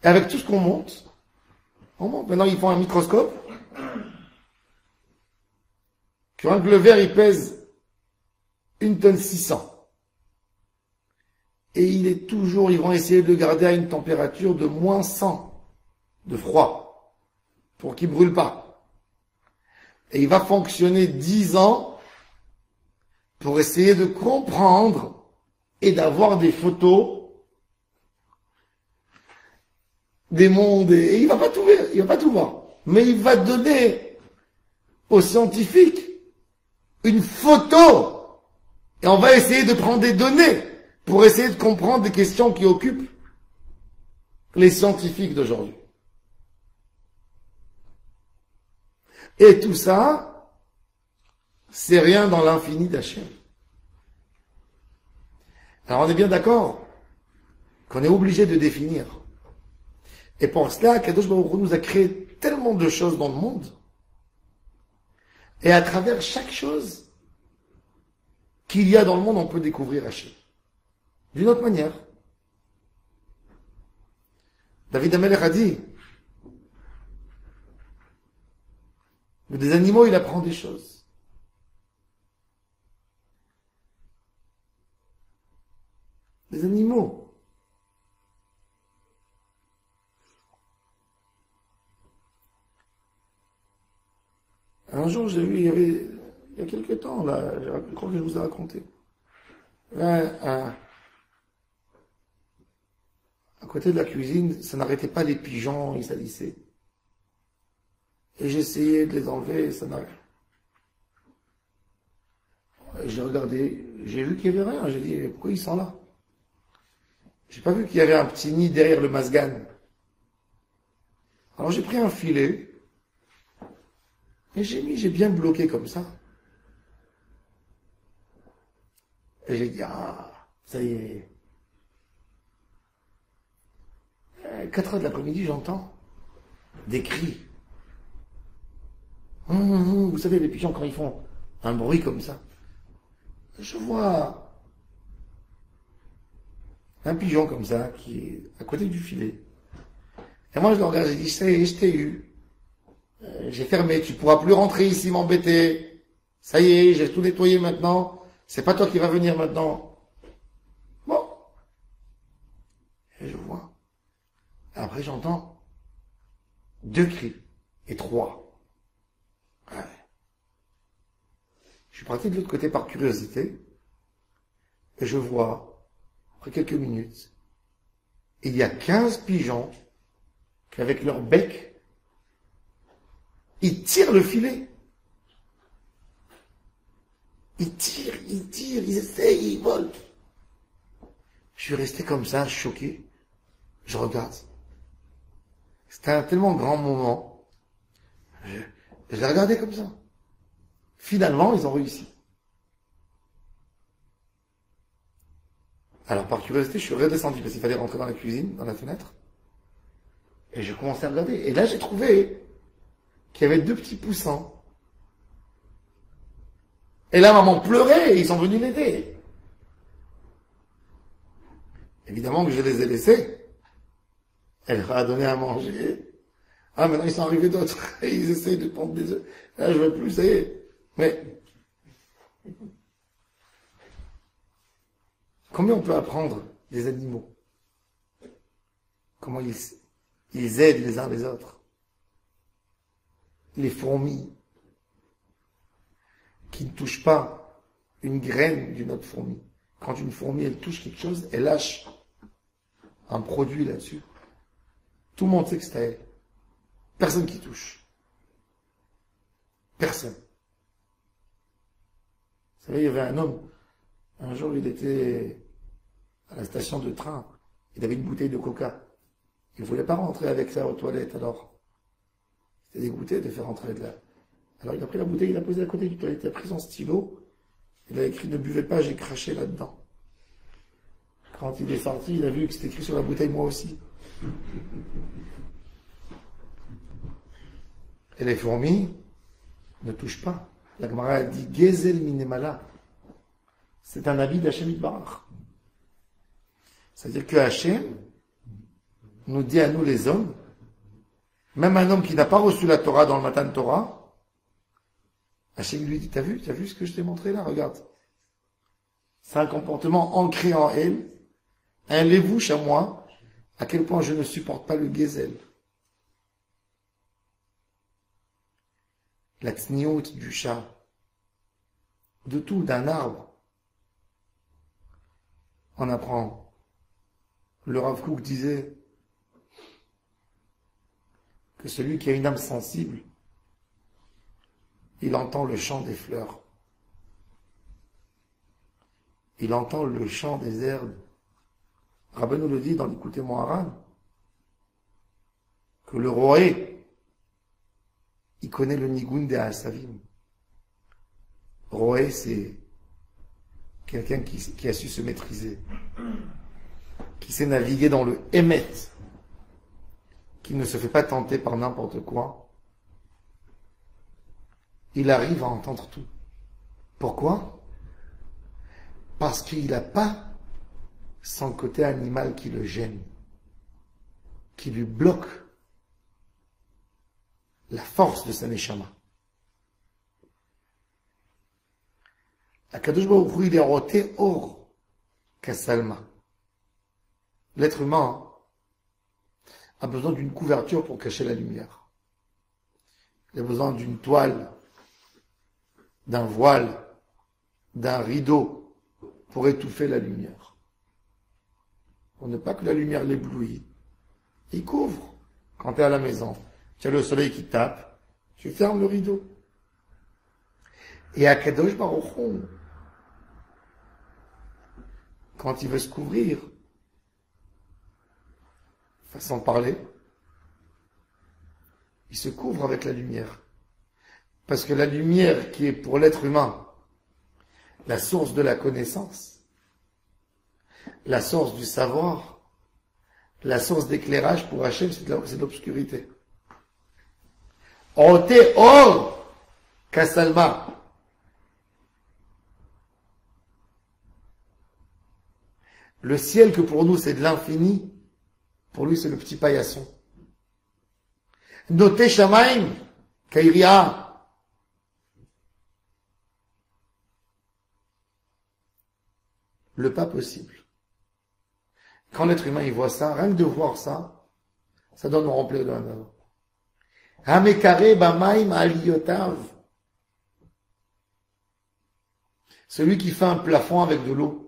Et avec tout ce qu'on monte, on monte. Maintenant, ils font un microscope. Que le verre, il pèse 1,6 tonne. Et il est toujours, ils vont essayer de le garder à une température de -100 de froid, pour qu'il brûle pas. Et il va fonctionner 10 ans pour essayer de comprendre et d'avoir des photos des mondes. Et il va pas tout voir. Mais il va donner aux scientifiques une photo. Et on va essayer de prendre des données pour essayer de comprendre des questions qui occupent les scientifiques d'aujourd'hui. Et tout ça, c'est rien dans l'infini d'Hachem. Alors on est bien d'accord qu'on est obligé de définir. Et pour cela, Kadosh Baruch Hu nous a créé tellement de choses dans le monde. Et à travers chaque chose qu'il y a dans le monde, on peut découvrir Hachem. D'une autre manière. David Amelech a dit, des animaux, il apprend des choses. Des animaux. Un jour, j'ai vu, il y a quelques temps, là, je crois que je vous ai raconté. À côté de la cuisine, ça n'arrêtait pas les pigeons, ils salissaient. Et j'essayais de les enlever, et ça n'arrêtait pas. J'ai regardé, j'ai vu qu'il n'y avait rien. J'ai dit, mais pourquoi ils sont là? J'ai pas vu qu'il y avait un petit nid derrière le masgan. Alors j'ai pris un filet, et j'ai bien bloqué comme ça. Et j'ai dit, ah, ça y est. 4 heures de l'après-midi, j'entends des cris. Vous savez, les pigeons, quand ils font un bruit comme ça, je vois un pigeon comme ça, qui est à côté du filet. Et moi, je le regarde, j'ai dit, ça y est, je t'ai eu. J'ai fermé, tu pourras plus rentrer ici m'embêter. Ça y est, j'ai tout nettoyé maintenant. C'est pas toi qui vas venir maintenant. Bon. Et je vois. Après, j'entends 2 cris et 3. Ouais. Je suis parti de l'autre côté par curiosité et je vois, après quelques minutes, il y a 15 pigeons qui, avec leur bec, ils tirent le filet. Ils tirent, ils essayent, ils volent. Je suis resté comme ça, choqué. Je regarde. C'était un tellement grand moment. Je l'ai regardé comme ça. Finalement, ils ont réussi. Alors, par curiosité, je suis redescendu parce qu'il fallait rentrer dans la cuisine, dans la fenêtre. Et je commençais à regarder. Et là, j'ai trouvé qu'il y avait 2 petits poussins. Et là, maman pleurait et ils sont venus l'aider. Évidemment que je les ai laissés. Elle leur a donné à manger. Ah, maintenant ils sont arrivés d'autres. Et ils essayent de prendre des œufs. Là, je veux plus, ça y est. Mais, combien on peut apprendre des animaux? Comment ils aident les uns les autres? Les fourmis, qui ne touchent pas une graine d'une autre fourmi. Quand une fourmi, elle touche quelque chose, elle lâche un produit là-dessus. Tout le monde sait que c'est à elle. Personne qui touche. Personne. Vous savez, il y avait un homme, un jour il était à la station de train, il avait une bouteille de coca. Il ne voulait pas rentrer avec ça aux toilettes, alors c'était dégoûté de faire rentrer de là. Alors il a pris la bouteille, il l'a posée à côté du toilette, il a pris son stylo, il a écrit « Ne buvez pas, j'ai craché là-dedans ». Quand il est sorti, il a vu que c'était écrit sur la bouteille « Moi aussi ». Et les fourmis ne touchent pas. La Gemara a dit « Gezel minemala ». C'est un habit d'Hachem Yitbarach. C'est-à-dire que Hachem nous dit à nous les hommes, même un homme qui n'a pas reçu la Torah dans le Matan Torah, Hachem lui dit, t'as vu ce que je t'ai montré là, regarde. C'est un comportement ancré en elle, un lévouche à moi, à quel point je ne supporte pas le gezel. La tsniout du chat, de tout, d'un arbre. On apprend. Le Rav Kook disait que celui qui a une âme sensible, il entend le chant des fleurs. Il entend le chant des herbes. Rabbeinu le dit dans l'Écoutez Moharan, que le roé, il connaît le nigun des Asavim. Roé, c'est quelqu'un qui a su se maîtriser, qui sait naviguer dans le Emet, qui ne se fait pas tenter par n'importe quoi. Il arrive à entendre tout. Pourquoi? Parce qu'il n'a pas son côté animal qui le gêne, qui lui bloque la force de sa neshama. Akadosh Baruch Hu, il est roté or Kassalma. L'être humain a besoin d'une couverture pour cacher la lumière. Il a besoin d'une toile, d'un voile, d'un rideau pour étouffer la lumière. Pour ne pas que la lumière l'éblouisse. Il couvre. Quand tu es à la maison, tu as le soleil qui tape, tu fermes le rideau. Et Akadosh Baruch Hu, quand il veut se couvrir, façon de parler, il se couvre avec la lumière. Parce que la lumière qui est pour l'être humain la source de la connaissance, la source du savoir, la source d'éclairage pour Hachem, c'est de l'obscurité. Oté or Kassalma. Le ciel que pour nous c'est de l'infini, pour lui c'est le petit paillasson. Noté Shamaim, Kairia. Le pas possible. Quand l'être humain il voit ça, rien que de voir ça, ça donne remplir de l'honneur. Hamekare bamaim aliyotav. Celui qui fait un plafond avec de l'eau.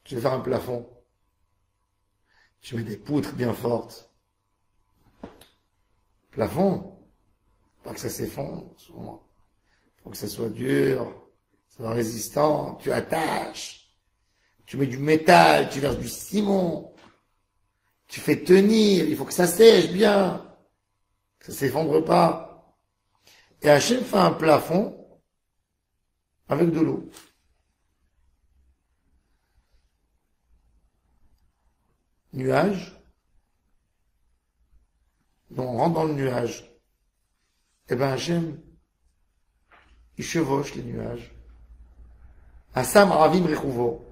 Tu veux faire un plafond. Tu mets des poutres bien fortes. Plafond. Pas que ça s'effondre. Faut que ça soit dur. Ça soit résistant. Tu attaches. Tu mets du métal. Tu verses du ciment. Tu fais tenir. Il faut que ça sèche bien. Que ça s'effondre pas. Et Hachem fait un plafond avec de l'eau. Nuage. Donc on rentre dans le nuage. Et ben Hachem, il chevauche les nuages. Asam ravim rechouvo.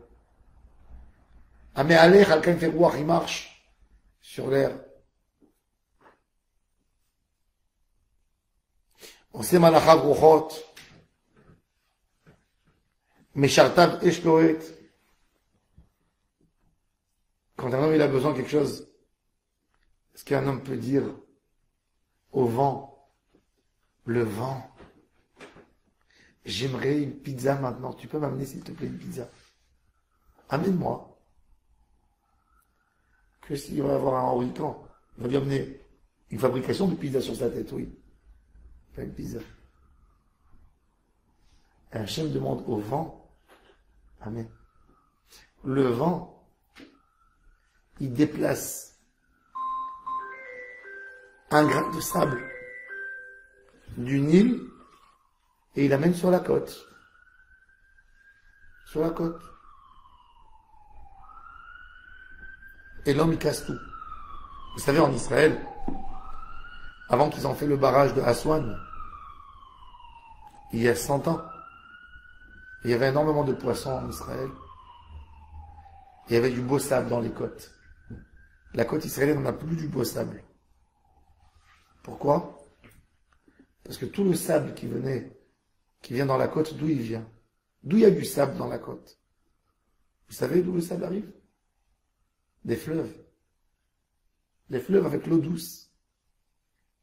Amealech alkan ferouach, il marche sur l'air. On sait malachav rochot. Meshartav eshloet. Quand un homme il a besoin de quelque chose, est-ce qu'un homme peut dire au vent, le vent, j'aimerais une pizza maintenant, tu peux m'amener s'il te plaît une pizza? Amène-moi. Que s'il va avoir un Henri-Camp, il va lui amener une fabrication de pizza sur sa tête, oui. Pas une pizza. Et Hachem demande au vent, amen. Le vent, il déplace un grain de sable d'une île et il l'amène sur la côte. Sur la côte. Et l'homme, il casse tout. Vous savez, en Israël, avant qu'ils en fait le barrage de Aswan, il y a 100 ans, il y avait énormément de poissons en Israël. Il y avait du beau sable dans les côtes. La côte israélienne n'a plus du beau sable. Pourquoi? Parce que tout le sable qui vient dans la côte, d'où il vient? D'où il y a du sable dans la côte? Vous savez d'où le sable arrive? Des fleuves. Les fleuves avec l'eau douce.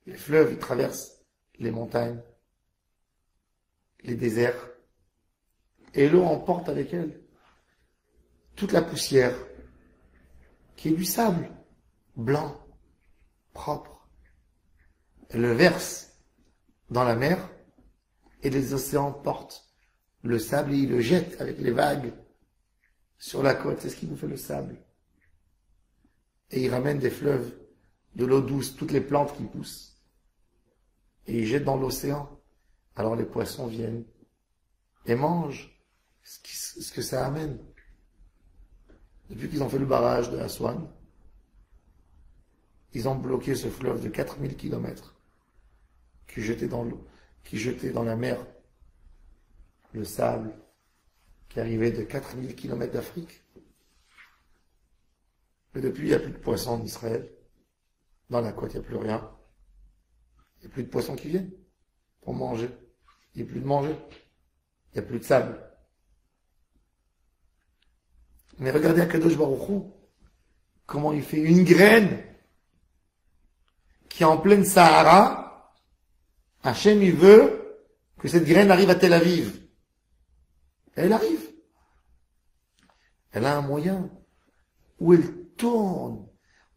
Les fleuves, ils traversent les montagnes, les déserts. Et l'eau emporte avec elle toute la poussière, qui est du sable, blanc, propre. Elle le verse dans la mer, et les océans portent le sable et ils le jettent avec les vagues sur la côte. C'est ce qui nous fait le sable. Et il ramène des fleuves de l'eau douce, toutes les plantes qui poussent, et ils jettent dans l'océan. Alors les poissons viennent et mangent ce que ça amène. Depuis qu'ils ont fait le barrage de Aswan, ils ont bloqué ce fleuve de 4000 kilomètres qui jetait dans l'eau, qui jetait dans la mer le sable qui arrivait de 4000 kilomètres d'Afrique. Et depuis, il n'y a plus de poissons en Israël. Dans la côte, il n'y a plus rien. Il n'y a plus de poissons qui viennent pour manger. Il n'y a plus de manger. Il n'y a plus de sable. Mais regardez Akadosh Baruch Hu, comment il fait une graine qui est en pleine Sahara. Hachem, il veut que cette graine arrive à Tel Aviv. Et elle arrive. Elle a un moyen où elle tourne,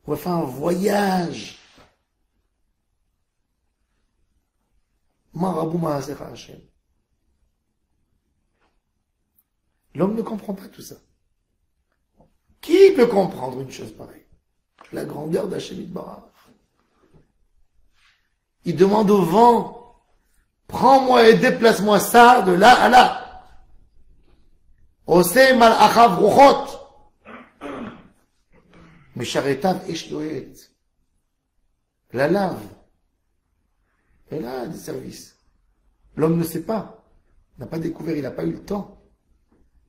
où elle fait un voyage. Marabou Ma'asera Hachem. L'homme ne comprend pas tout ça. Qui peut comprendre une chose pareille? La grandeur d'Hachem Yitbarach. Il demande au vent, prends-moi et déplace-moi ça de là à là. Oseh mal'achav ruchot. Mesharetav ish loet. La lave. Elle a des services. L'homme ne sait pas. N'a pas découvert, il n'a pas eu le temps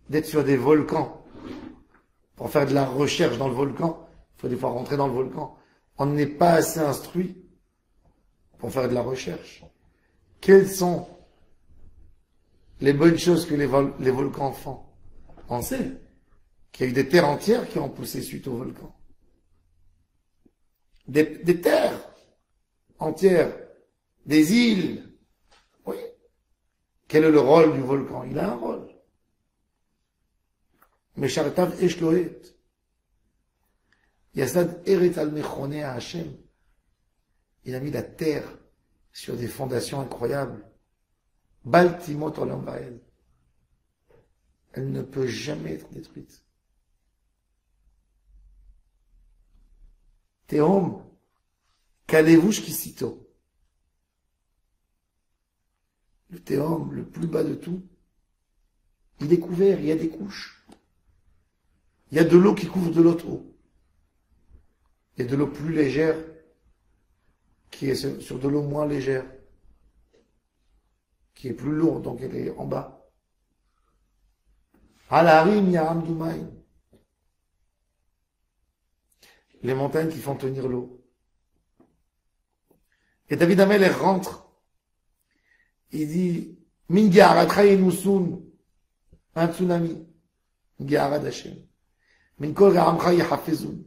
d'être sur des volcans. Pour faire de la recherche dans le volcan, il faut des fois rentrer dans le volcan. On n'est pas assez instruit pour faire de la recherche. Quelles sont les bonnes choses que les volcans font? On sait qu'il y a eu des terres entières qui ont poussé suite au volcan. Des terres entières, des îles. Oui. Quel est le rôle du volcan? Il a un rôle. Meshartav Eshloet. Yasad Eretz al Mechone à Hachem. Il a mis la terre sur des fondations incroyables. Baltimot Olam Vaed. Elle ne peut jamais être détruite. Tehom, Kalevush Kisito. Le Tehom, le plus bas de tout, il est couvert, il y a des couches. Il y a de l'eau qui couvre de l'autre eau. Il y a de l'eau plus légère qui est sur de l'eau moins légère, qui est plus lourde, donc elle est en bas. Alarim Yaram Dumaïn. Les montagnes qui font tenir l'eau. Et David Amel rentre. Il dit, Mingarat Chayenusun, un tsunami. Mingarat Hashem. Minkol Garamcha Yahafezun.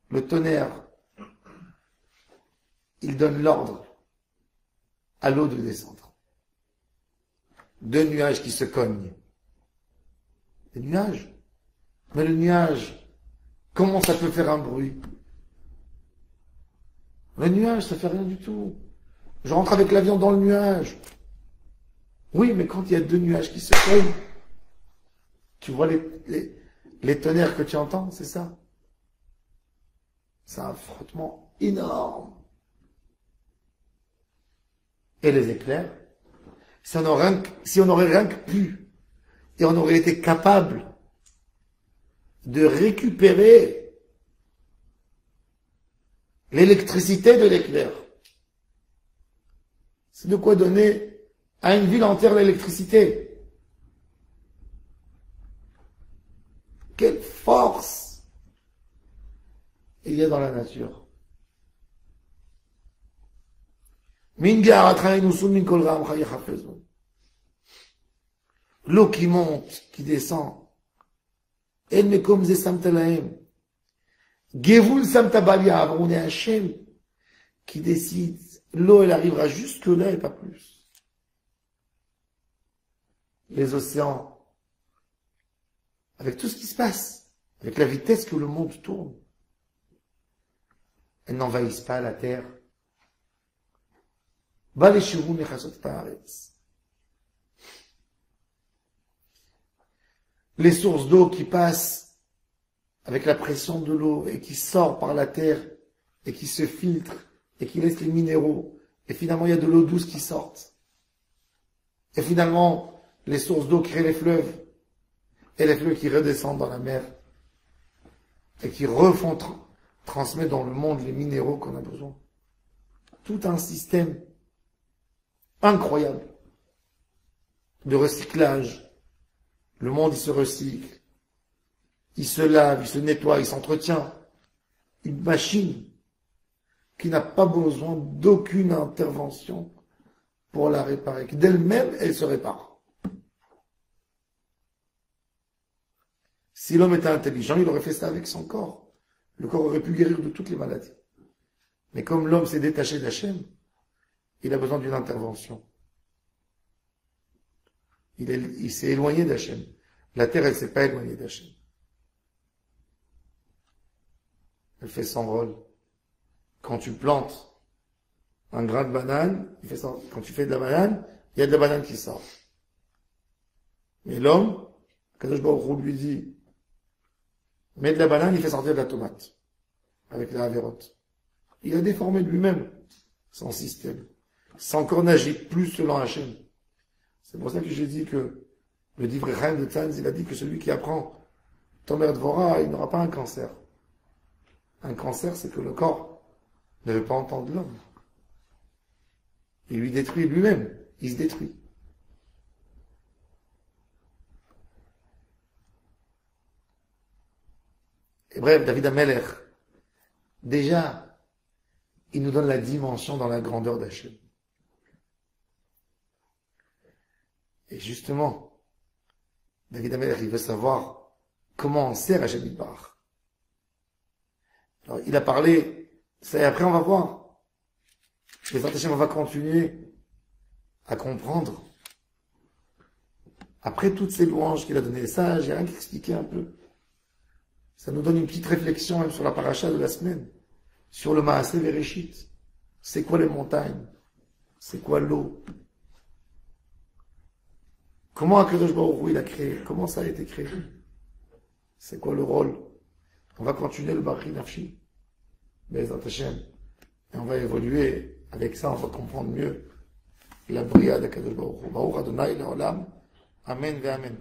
Le tonnerre, il donne l'ordre à l'eau de descendre. Deux nuages qui se cognent. Des nuages. Mais le nuage, comment ça peut faire un bruit? Le nuage, ça fait rien du tout. Je rentre avec l'avion dans le nuage. Oui, mais quand il y a deux nuages qui se cognent, tu vois les tonnerres que tu entends, c'est ça? C'est un frottement énorme. Et les éclairs, si on aurait rien que pu, et on aurait été capable de récupérer l'électricité de l'éclair, c'est de quoi donner à une ville entière l'électricité. Quelle force il y a dans la nature. L'eau qui monte, qui descend. El mekom ze samta lahem. Gevul samta balia, on est un Hachem qui décide. L'eau, elle arrivera jusque là et pas plus. Les océans, avec tout ce qui se passe, avec la vitesse que le monde tourne, elles n'envahissent pas la terre. Les sources d'eau qui passent avec la pression de l'eau et qui sortent par la terre et qui se filtre, et qui laisse les minéraux, et finalement il y a de l'eau douce qui sort. Et finalement, les sources d'eau créent les fleuves, et les fleuves qui redescendent dans la mer, et qui refont transmettre dans le monde les minéraux qu'on a besoin. Tout un système incroyable de recyclage. Le monde, il se recycle, il se lave, il se nettoie, il s'entretient. Une machine qui n'a pas besoin d'aucune intervention pour la réparer. D'elle-même, elle se répare. Si l'homme était intelligent, il aurait fait ça avec son corps. Le corps aurait pu guérir de toutes les maladies. Mais comme l'homme s'est détaché d'Hachem, il a besoin d'une intervention. Il s'est éloigné d'Hachem. La terre, elle ne s'est pas éloignée d'Hachem. Elle fait son rôle. Quand tu plantes un grain de banane, quand tu fais de la banane, il y a de la banane qui sort. Mais l'homme, Kadosh Baruch Hu lui dit, mets de la banane, il fait sortir de la tomate. Avec la avérote. Il a déformé de lui-même son système. Son corps n'agit plus selon Hachem. C'est pour ça que j'ai dit que le Divrei Chaim de Tzanz, il a dit que celui qui apprend Tomer Dvorah, il n'aura pas un cancer. Un cancer, c'est que le corps ne veut pas entendre l'homme. Il lui détruit lui-même. Il se détruit. Et bref, David Ameler, déjà, il nous donne la dimension dans la grandeur d'Hachem. Et justement, David Ameler, il veut savoir comment on sert Hachem Yitbarach. Alors, il a parlé, ça et après on va voir. Les Hachem, on va continuer à comprendre. Après toutes ces louanges qu'il a données, ça, j'ai rien qu'expliqué un peu. Ça nous donne une petite réflexion même sur la paracha de la semaine. Sur le Maaseh Bereshit. C'est quoi les montagnes? C'est quoi l'eau? Comment Akadosh Baruch Hu il a créé? Comment ça a été créé? C'est quoi le rôle? On va continuer le Bari Nafshi. Be'ezrat Hashem. Et on va évoluer. Avec ça, on va comprendre mieux la bria d'Akadosh Baruch Hu. Baruch Adonai Le'olam. Amen ve Amen.